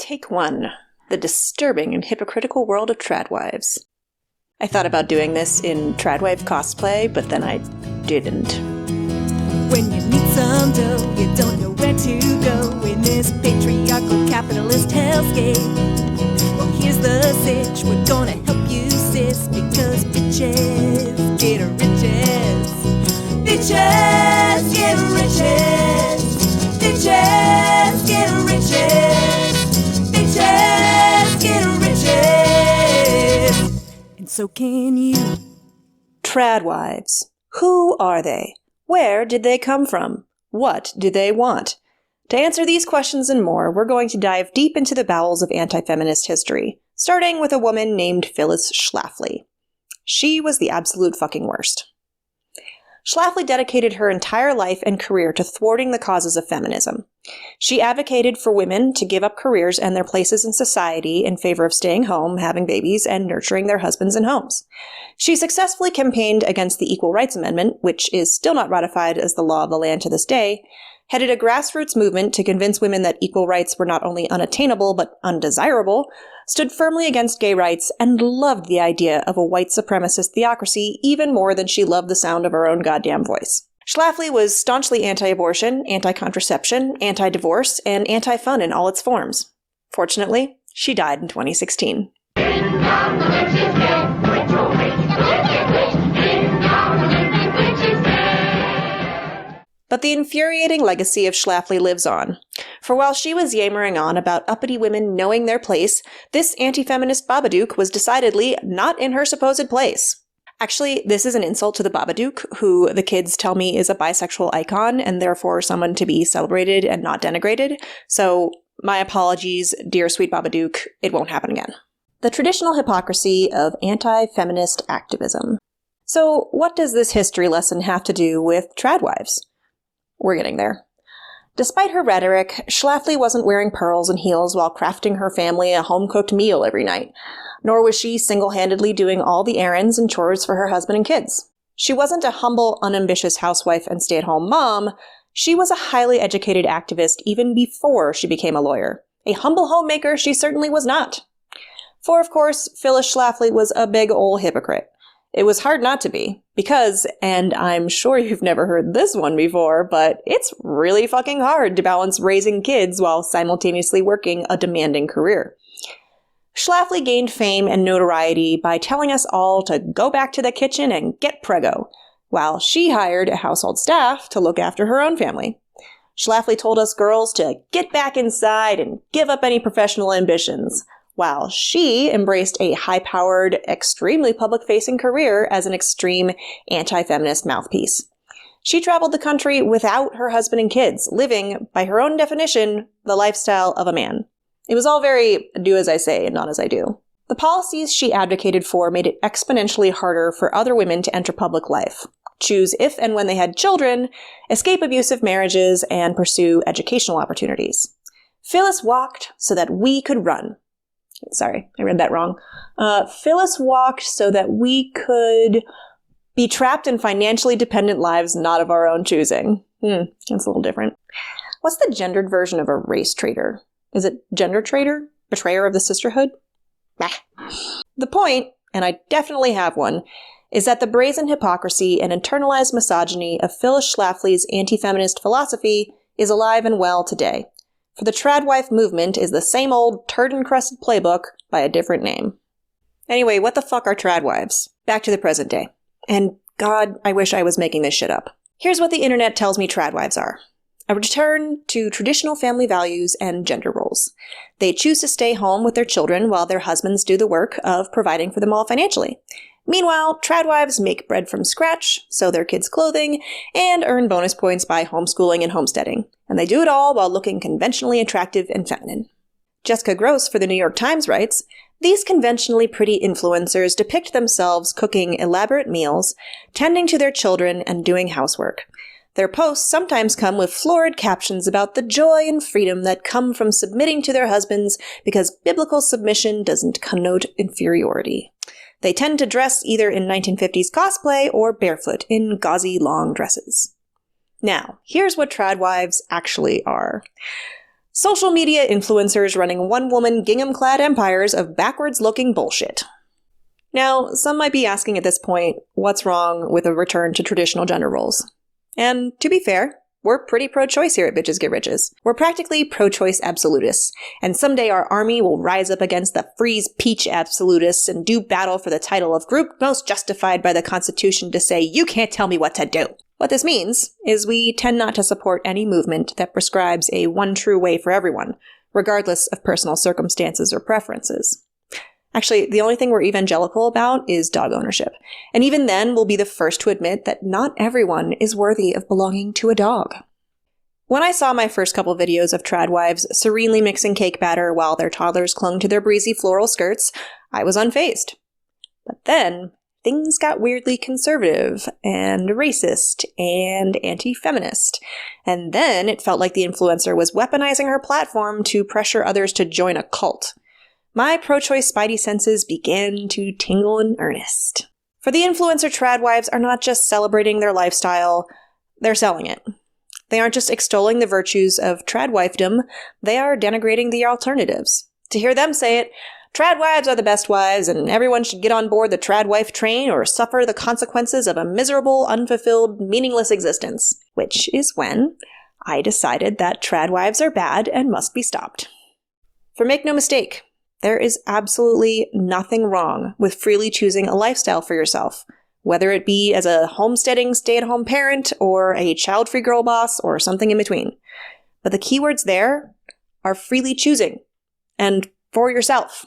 Take 1. The disturbing and hypocritical world of Tradwives. I thought about doing this in Tradwife cosplay, but then I didn't. When you need some dough, you don't know where to go in this patriarchal capitalist hellscape. Well, here's the sitch, we're gonna help you, sis, because bitches get riches. Bitches get riches. Bitches get riches. Bitches get riches. And so can you. Tradwives. Who are they? Where did they come from? What do they want? To answer these questions and more, we're going to dive deep into the bowels of anti-feminist history, starting with a woman named Phyllis Schlafly. She was the absolute fucking worst. Schlafly dedicated her entire life and career to thwarting the causes of feminism. She advocated for women to give up careers and their places in society in favor of staying home, having babies, and nurturing their husbands and homes. She successfully campaigned against the Equal Rights Amendment, which is still not ratified as the law of the land to this day, headed a grassroots movement to convince women that equal rights were not only unattainable but undesirable, stood firmly against gay rights, and loved the idea of a white supremacist theocracy even more than she loved the sound of her own goddamn voice. Schlafly was staunchly anti-abortion, anti-contraception, anti-divorce, and anti-fun in all its forms. Fortunately, she died in 2016. But the infuriating legacy of Schlafly lives on. For while she was yammering on about uppity women knowing their place, this anti-feminist Babadook was decidedly not in her supposed place. Actually, this is an insult to the Babadook, who the kids tell me is a bisexual icon and therefore someone to be celebrated and not denigrated. So, my apologies, dear sweet Babadook, it won't happen again. The traditional hypocrisy of anti-feminist activism. So, what does this history lesson have to do with Tradwives? We're getting there. Despite her rhetoric, Schlafly wasn't wearing pearls and heels while crafting her family a home-cooked meal every night, nor was she single-handedly doing all the errands and chores for her husband and kids. She wasn't a humble, unambitious housewife and stay-at-home mom. She was a highly educated activist even before she became a lawyer. A humble homemaker she certainly was not. For, of course, Phyllis Schlafly was a big ol' hypocrite. It was hard not to be, because, and I'm sure you've never heard this one before, but it's really fucking hard to balance raising kids while simultaneously working a demanding career. Schlafly gained fame and notoriety by telling us all to go back to the kitchen and get preggo, while she hired a household staff to look after her own family. Schlafly told us girls to get back inside and give up any professional ambitions, while she embraced a high-powered, extremely public-facing career as an extreme anti-feminist mouthpiece. She traveled the country without her husband and kids, living, by her own definition, the lifestyle of a man. It was all very do as I say and not as I do. The policies she advocated for made it exponentially harder for other women to enter public life, choose if and when they had children, escape abusive marriages, and pursue educational opportunities. Phyllis walked so that we could run. Sorry, I read that wrong. Phyllis walked so that we could be trapped in financially dependent lives not of our own choosing. That's a little different. What's the gendered version of a race traitor? Is it gender traitor? Betrayer of the sisterhood? Bah. The point, and I definitely have one, is that the brazen hypocrisy and internalized misogyny of Phyllis Schlafly's anti-feminist philosophy is alive and well today. For the Tradwife movement is the same old turd-encrusted playbook by a different name. Anyway, what the fuck are Tradwives? Back to the present day. And God, I wish I was making this shit up. Here's what the internet tells me Tradwives are. A return to traditional family values and gender roles. They choose to stay home with their children while their husbands do the work of providing for them all financially. Meanwhile, Tradwives make bread from scratch, sew their kids' clothing, and earn bonus points by homeschooling and homesteading. And they do it all while looking conventionally attractive and feminine. Jessica Gross for the New York Times writes, "These conventionally pretty influencers depict themselves cooking elaborate meals, tending to their children, and doing housework. Their posts sometimes come with florid captions about the joy and freedom that come from submitting to their husbands because biblical submission doesn't connote inferiority. They tend to dress either in 1950s cosplay or barefoot in gauzy long dresses." Now, here's what Tradwives actually are. Social media influencers running one-woman gingham-clad empires of backwards-looking bullshit. Now, some might be asking at this point, what's wrong with a return to traditional gender roles? And to be fair, we're pretty pro-choice here at Bitches Get Riches. We're practically pro-choice absolutists, and someday our army will rise up against the freeze peach absolutists and do battle for the title of group most justified by the Constitution to say, you can't tell me what to do. What this means is we tend not to support any movement that prescribes a one true way for everyone, regardless of personal circumstances or preferences. Actually, the only thing we're evangelical about is dog ownership. And even then, we'll be the first to admit that not everyone is worthy of belonging to a dog. When I saw my first couple videos of Tradwives serenely mixing cake batter while their toddlers clung to their breezy floral skirts, I was unfazed. But then, things got weirdly conservative and racist and anti-feminist. And then it felt like the influencer was weaponizing her platform to pressure others to join a cult. My pro-choice spidey senses began to tingle in earnest. For the influencer, Tradwives are not just celebrating their lifestyle, they're selling it. They aren't just extolling the virtues of tradwifedom, they are denigrating the alternatives. To hear them say it, Tradwives are the best wives, and everyone should get on board the tradwife train or suffer the consequences of a miserable, unfulfilled, meaningless existence. Which is when I decided that tradwives are bad and must be stopped. For make no mistake, there is absolutely nothing wrong with freely choosing a lifestyle for yourself, whether it be as a homesteading stay-at-home parent or a child-free girl boss or something in between. But the keywords there are freely choosing and for yourself.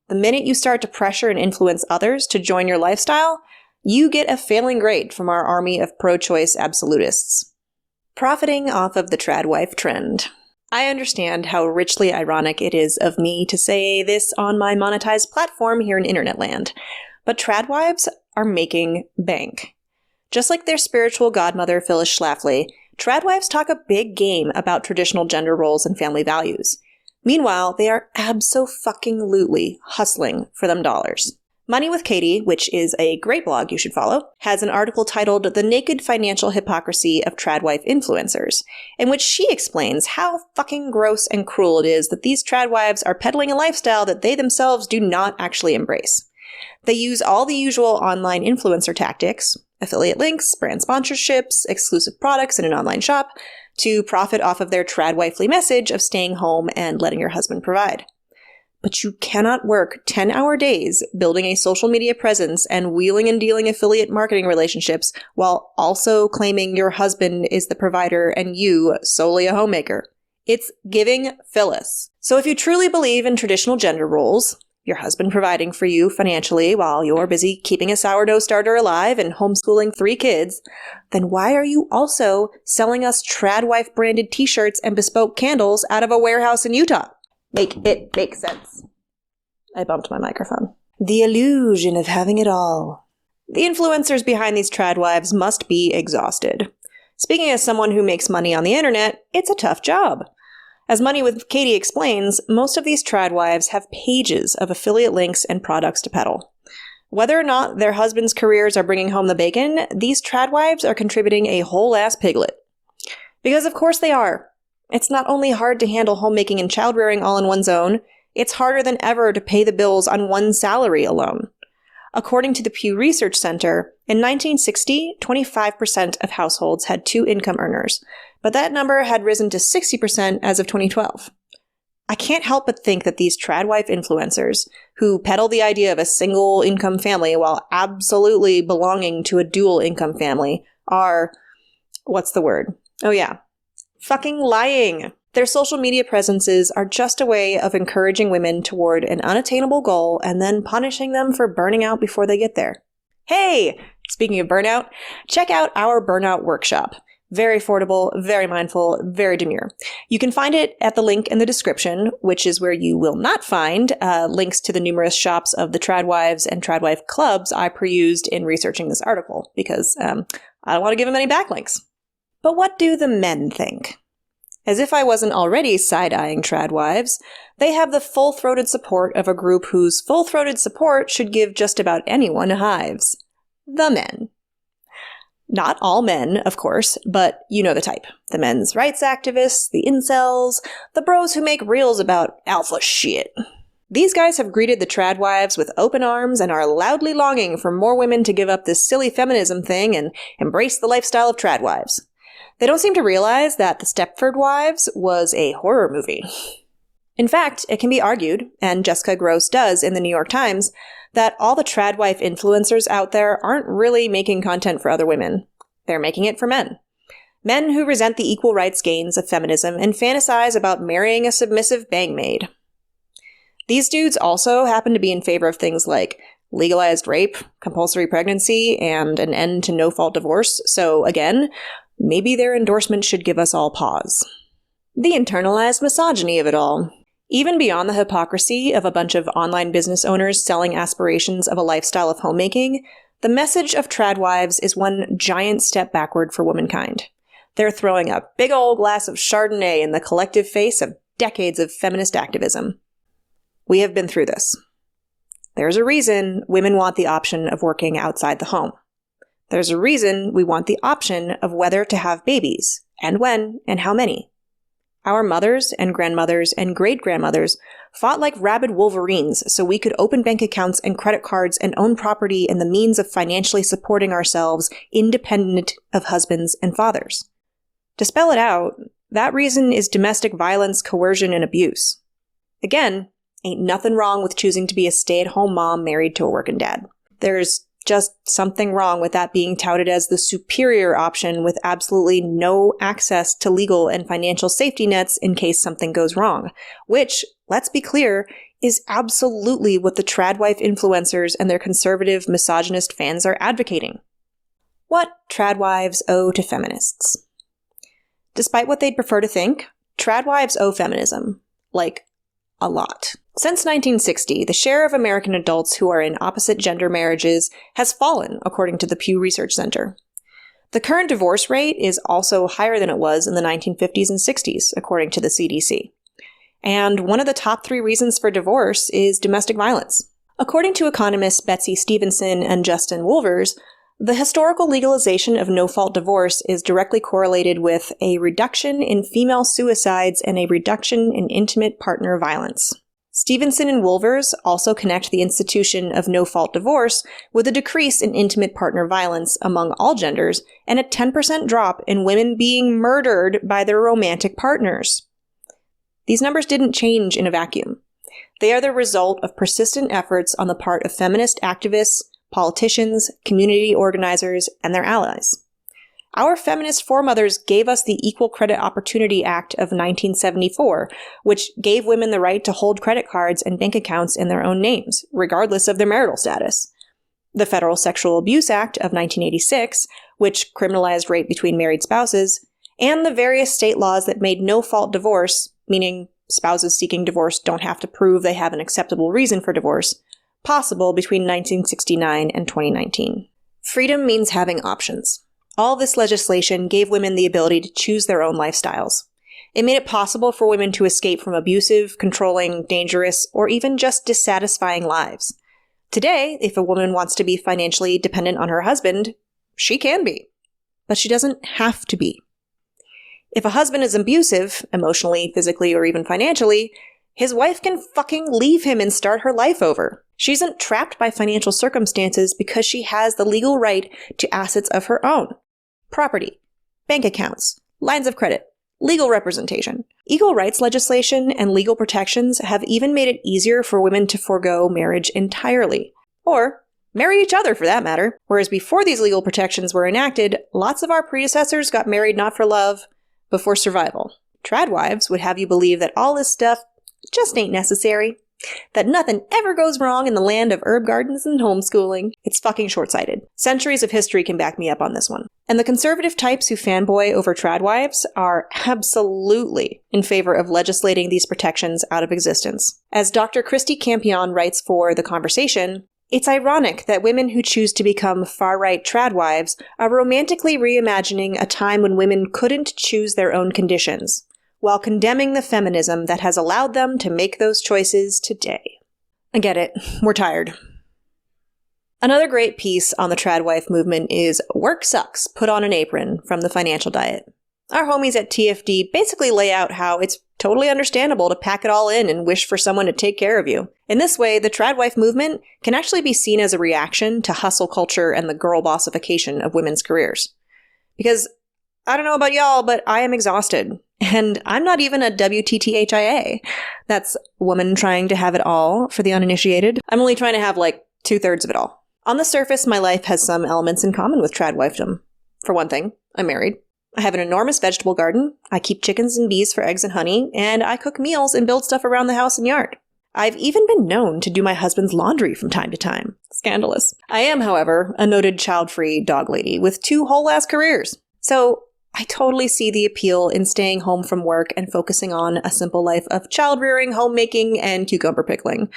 The minute you start to pressure and influence others to join your lifestyle, you get a failing grade from our army of pro-choice absolutists. Profiting off of the tradwife trend. I understand how richly ironic it is of me to say this on my monetized platform here in internet land, but tradwives are making bank. Just like their spiritual godmother Phyllis Schlafly, tradwives talk a big game about traditional gender roles and family values. Meanwhile, they are abso-fucking-lutely hustling for them dollars. Money with Katie, which is a great blog you should follow, has an article titled The Naked Financial Hypocrisy of Tradwive Influencers, in which she explains how fucking gross and cruel it is that these tradwives are peddling a lifestyle that they themselves do not actually embrace. They use all the usual online influencer tactics, affiliate links, brand sponsorships, exclusive products in an online shop, to profit off of their tradwifely message of staying home and letting your husband provide. But you cannot work 10-hour days building a social media presence and wheeling and dealing affiliate marketing relationships while also claiming your husband is the provider and you solely a homemaker. It's giving Phyllis. So if you truly believe in traditional gender roles, your husband providing for you financially while you're busy keeping a sourdough starter alive and homeschooling 3 kids, then why are you also selling us Tradwife branded t-shirts and bespoke candles out of a warehouse in Utah? Make it make sense. I bumped my microphone. The illusion of having it all. The influencers behind these tradwives must be exhausted. Speaking as someone who makes money on the internet, it's a tough job. As Money with Katie explains, most of these tradwives have pages of affiliate links and products to peddle. Whether or not their husbands' careers are bringing home the bacon, these tradwives are contributing a whole-ass piglet. Because of course they are. It's not only hard to handle homemaking and child-rearing all in one's own, it's harder than ever to pay the bills on one salary alone. According to the Pew Research Center, in 1960, 25% of households had 2 income earners, but that number had risen to 60% as of 2012. I can't help but think that these tradwife influencers, who peddle the idea of a single income family while absolutely belonging to a dual income family, are, what's the word? Oh yeah, fucking lying. Their social media presences are just a way of encouraging women toward an unattainable goal and then punishing them for burning out before they get there. Hey, speaking of burnout, check out our Burnout workshop. Very affordable, very mindful, very demure. You can find it at the link in the description, which is where you will not find links to the numerous shops of the Tradwives and Tradwife clubs I perused in researching this article, because I don't want to give them any backlinks. But what do the men think? As if I wasn't already side-eyeing Tradwives, they have the full-throated support of a group whose full-throated support should give just about anyone hives. The men. Not all men, of course, but you know the type. The men's rights activists, the incels, the bros who make reels about alpha shit. These guys have greeted the Tradwives with open arms and are loudly longing for more women to give up this silly feminism thing and embrace the lifestyle of Tradwives. They don't seem to realize that The Stepford Wives was a horror movie. In fact, it can be argued, and Jessica Gross does in the New York Times, that all the Tradwife influencers out there aren't really making content for other women. They're making it for men. Men who resent the equal rights gains of feminism and fantasize about marrying a submissive bangmaid. These dudes also happen to be in favor of things like legalized rape, compulsory pregnancy, and an end to no-fault divorce, so again, maybe their endorsement should give us all pause. The internalized misogyny of it all. Even beyond the hypocrisy of a bunch of online business owners selling aspirations of a lifestyle of homemaking, the message of Tradwives is one giant step backward for womankind. They're throwing a big old glass of Chardonnay in the collective face of decades of feminist activism. We have been through this. There's a reason women want the option of working outside the home. There's a reason we want the option of whether to have babies, and when, and how many. Our mothers and grandmothers and great-grandmothers fought like rabid wolverines so we could open bank accounts and credit cards and own property and the means of financially supporting ourselves independent of husbands and fathers. To spell it out, that reason is domestic violence, coercion, and abuse. Again, ain't nothing wrong with choosing to be a stay-at-home mom married to a working dad. There's just something wrong with that being touted as the superior option with absolutely no access to legal and financial safety nets in case something goes wrong, which, let's be clear, is absolutely what the Tradwife influencers and their conservative misogynist fans are advocating. What Tradwives owe to feminists. Despite what they'd prefer to think, Tradwives owe feminism. Like, a lot. Since 1960, the share of American adults who are in opposite gender marriages has fallen, according to the Pew Research Center. The current divorce rate is also higher than it was in the 1950s and 60s, according to the CDC. And one of the top 3 reasons for divorce is domestic violence. According to economists Betsy Stevenson and Justin Wolvers, the historical legalization of no-fault divorce is directly correlated with a reduction in female suicides and a reduction in intimate partner violence. Stevenson and Wolvers also connect the institution of no-fault divorce with a decrease in intimate partner violence among all genders and a 10% drop in women being murdered by their romantic partners. These numbers didn't change in a vacuum. They are the result of persistent efforts on the part of feminist activists, politicians, community organizers, and their allies. Our feminist foremothers gave us the Equal Credit Opportunity Act of 1974, which gave women the right to hold credit cards and bank accounts in their own names, regardless of their marital status. The Federal Sexual Abuse Act of 1986, which criminalized rape between married spouses, and the various state laws that made no-fault divorce, meaning spouses seeking divorce don't have to prove they have an acceptable reason for divorce, possible between 1969 and 2019. Freedom means having options. All this legislation gave women the ability to choose their own lifestyles. It made it possible for women to escape from abusive, controlling, dangerous, or even just dissatisfying lives. Today, if a woman wants to be financially dependent on her husband, she can be. But she doesn't have to be. If a husband is abusive, emotionally, physically, or even financially, his wife can fucking leave him and start her life over. She isn't trapped by financial circumstances because she has the legal right to assets of her own. Property, bank accounts, lines of credit, legal representation. Equal rights legislation and legal protections have even made it easier for women to forego marriage entirely. Or marry each other, for that matter. Whereas before these legal protections were enacted, lots of our predecessors got married not for love, but for survival. Tradwives would have you believe that all this stuff just ain't necessary. That nothing ever goes wrong in the land of herb gardens and homeschooling. It's fucking short-sighted. Centuries of history can back me up on this one. And the conservative types who fanboy over Tradwives are absolutely in favor of legislating these protections out of existence. As Dr. Christy Campion writes for The Conversation, it's ironic that women who choose to become far-right Tradwives are romantically reimagining a time when women couldn't choose their own conditions, while condemning the feminism that has allowed them to make those choices today. I get it. We're tired. Another great piece on the Tradwife movement is Work Sucks, Put on an Apron from the Financial Diet. Our homies at TFD basically lay out how it's totally understandable to pack it all in and wish for someone to take care of you. In this way, the Tradwife movement can actually be seen as a reaction to hustle culture and the girl bossification of women's careers. Because, I don't know about y'all, but I am exhausted. And I'm not even a WTTHIA. That's woman trying to have it all for the uninitiated. I'm only trying to have like 2/3 of it all. On the surface, my life has some elements in common with Tradwifedom. For one thing, I'm married. I have an enormous vegetable garden, I keep chickens and bees for eggs and honey, and I cook meals and build stuff around the house and yard. I've even been known to do my husband's laundry from time to time. Scandalous. I am, however, a noted child-free dog lady with 2 whole-ass careers. So I totally see the appeal in staying home from work and focusing on a simple life of child-rearing, homemaking, and cucumber pickling.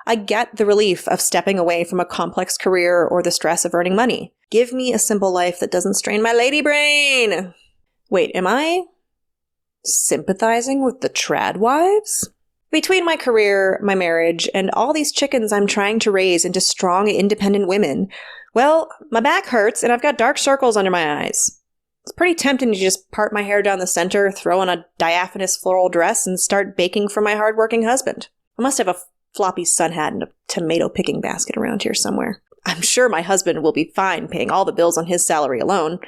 I get the relief of stepping away from a complex career or the stress of earning money. Give me a simple life that doesn't strain my lady brain. Wait, am I sympathizing with the Tradwives? Between my career, my marriage, and all these chickens I'm trying to raise into strong, independent women, well, my back hurts and I've got dark circles under my eyes. It's pretty tempting to just part my hair down the center, throw on a diaphanous floral dress, and start baking for my hardworking husband. I must have a floppy sun hat and a tomato picking basket around here somewhere. I'm sure my husband will be fine paying all the bills on his salary alone.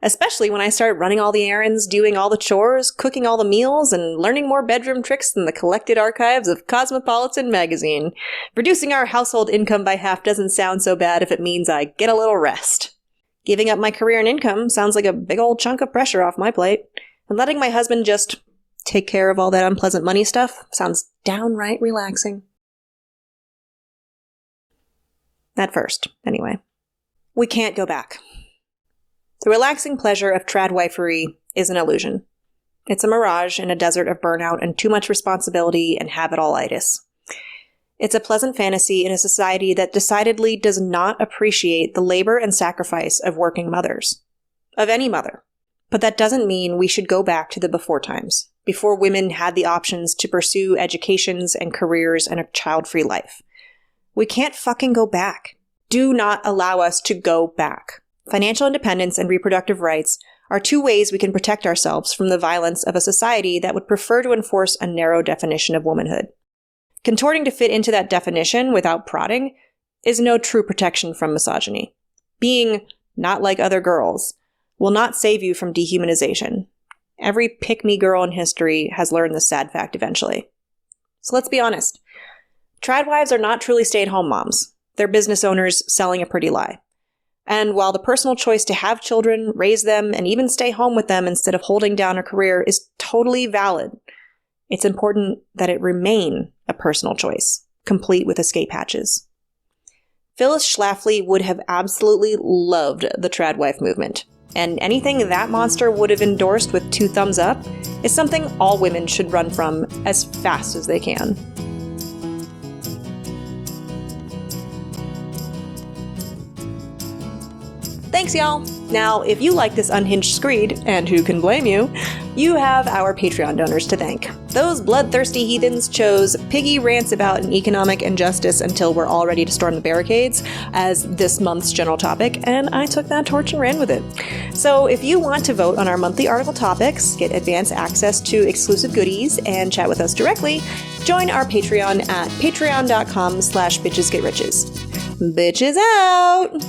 Especially when I start running all the errands, doing all the chores, cooking all the meals, and learning more bedroom tricks than the collected archives of Cosmopolitan magazine. Reducing our household income by half doesn't sound so bad if it means I get a little rest. Giving up my career and income sounds like a big old chunk of pressure off my plate. And letting my husband just take care of all that unpleasant money stuff sounds downright relaxing. At first, anyway. We can't go back. The relaxing pleasure of tradwifery is an illusion. It's a mirage in a desert of burnout and too much responsibility and have-it-all-itis. It's a pleasant fantasy in a society that decidedly does not appreciate the labor and sacrifice of working mothers. Of any mother. But that doesn't mean we should go back to the before times, before women had the options to pursue educations and careers and a child-free life. We can't fucking go back. Do not allow us to go back. Financial independence and reproductive rights are 2 ways we can protect ourselves from the violence of a society that would prefer to enforce a narrow definition of womanhood. Contorting to fit into that definition without prodding is no true protection from misogyny. Being not like other girls will not save you from dehumanization. Every pick-me girl in history has learned this sad fact eventually. So let's be honest. Tradwives are not truly stay-at-home moms. They're business owners selling a pretty lie. And while the personal choice to have children, raise them, and even stay home with them instead of holding down a career is totally valid, it's important that it remain a personal choice, complete with escape hatches. Phyllis Schlafly would have absolutely loved the Tradwife movement, and anything that monster would have endorsed with 2 thumbs up is something all women should run from as fast as they can. Thanks, y'all! Now, if you like this unhinged screed, and who can blame you, you have our Patreon donors to thank. Those bloodthirsty heathens chose piggy rants about an economic injustice until we're all ready to storm the barricades as this month's general topic, and I took that torch and ran with it. So if you want to vote on our monthly article topics, get advance access to exclusive goodies, and chat with us directly, join our Patreon at patreon.com/bitchesgetriches. Bitches out!